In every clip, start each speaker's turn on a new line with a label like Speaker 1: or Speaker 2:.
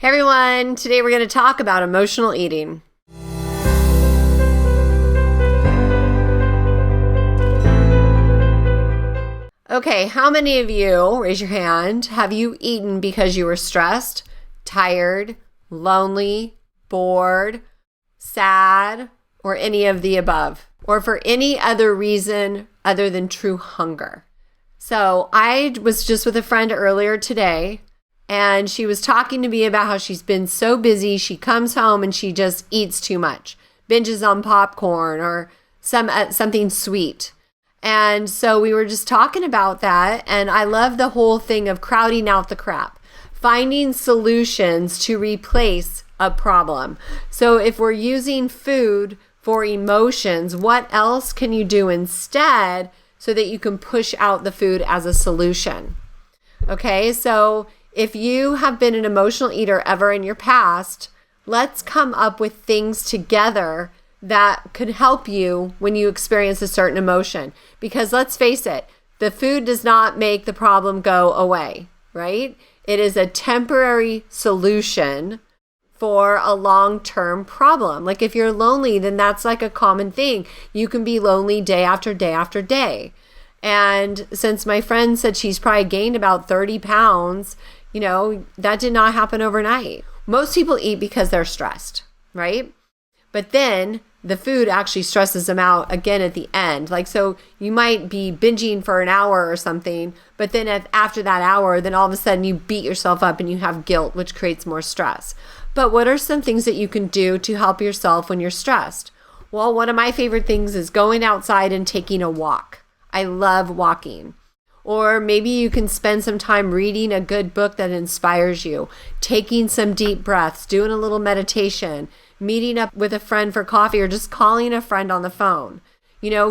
Speaker 1: Hey everyone, today we're going to talk about emotional eating. Okay, how many of you, raise your hand, have you eaten because you were stressed, tired, lonely, bored, sad, or any of the above, or for any other reason other than true hunger? So I was just with a friend earlier today, and she was talking to me about how she's been so busy. She comes home and she just eats too much, binges on popcorn or something sweet. And so we were just talking about that. And I love the whole thing of crowding out the crap, finding solutions to replace a problem. So if we're using food for emotions, what else can you do instead so that you can push out the food as a solution? Okay, so if you have been an emotional eater ever in your past, let's come up with things together that could help you when you experience a certain emotion. Because let's face it, the food does not make the problem go away, right? It is a temporary solution for a long-term problem. Like if you're lonely, then that's like a common thing. You can be lonely day after day after day. And since my friend said she's probably gained about 30 pounds, that did not happen overnight. Most people eat because they're stressed, right? But then the food actually stresses them out again at the end. Like, so you might be binging for an hour or something, but then after that hour, then all of a sudden you beat yourself up and you have guilt, which creates more stress. But what are some things that you can do to help yourself when you're stressed? Well, one of my favorite things is going outside and taking a walk. I love walking. Or maybe you can spend some time reading a good book that inspires you, taking some deep breaths, doing a little meditation, meeting up with a friend for coffee, or just calling a friend on the phone.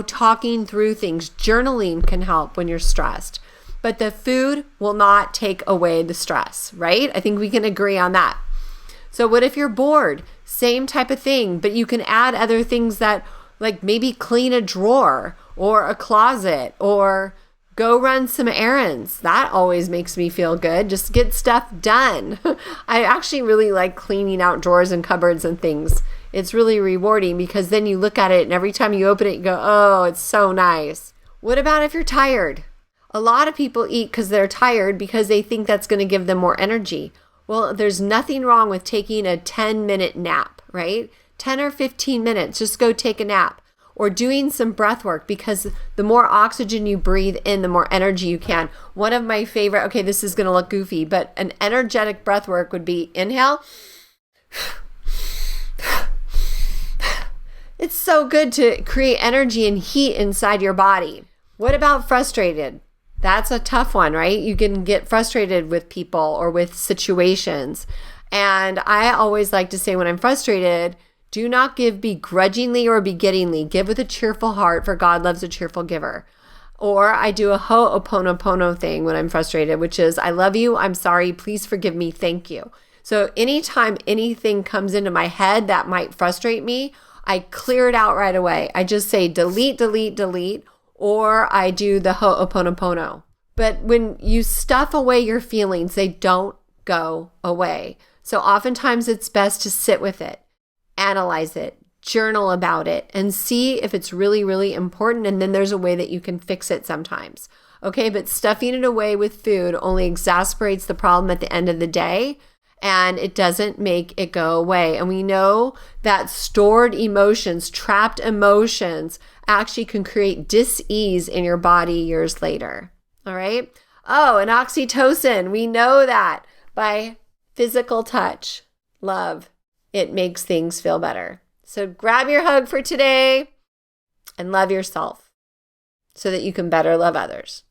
Speaker 1: Talking through things. Journaling can help when you're stressed. But the food will not take away the stress, right? I think we can agree on that. So what if you're bored? Same type of thing, but you can add other things that, like maybe clean a drawer or a closet or go run some errands. That always makes me feel good. Just get stuff done. I actually really like cleaning out drawers and cupboards and things. It's really rewarding because then you look at it and every time you open it, you go, oh, it's so nice. What about if you're tired? A lot of people eat because they're tired because they think that's going to give them more energy. Well, there's nothing wrong with taking a 10-minute nap, right? 10 or 15 minutes, just go take a nap. Or doing some breath work, because the more oxygen you breathe in, the more energy you can. One of my favorite, okay, this is going to look goofy, but an energetic breath work would be inhale. It's so good to create energy and heat inside your body. What about frustrated? That's a tough one, right? You can get frustrated with people or with situations. And I always like to say when I'm frustrated, do not give begrudgingly or begettingly. Give with a cheerful heart, for God loves a cheerful giver. Or I do a ho'oponopono thing when I'm frustrated, which is, I love you, I'm sorry, please forgive me, thank you. So anytime anything comes into my head that might frustrate me, I clear it out right away. I just say delete, delete, delete, or I do the ho'oponopono. But when you stuff away your feelings, they don't go away. So oftentimes it's best to sit with it. Analyze it, journal about it, and see if it's really, really important. And then there's a way that you can fix it sometimes. Okay, but stuffing it away with food only exacerbates the problem at the end of the day, and it doesn't make it go away. And we know that stored emotions, trapped emotions, actually can create dis-ease in your body years later. All right. Oh, and oxytocin, we know that by physical touch, love. It makes things feel better. So grab your hug for today and love yourself so that you can better love others.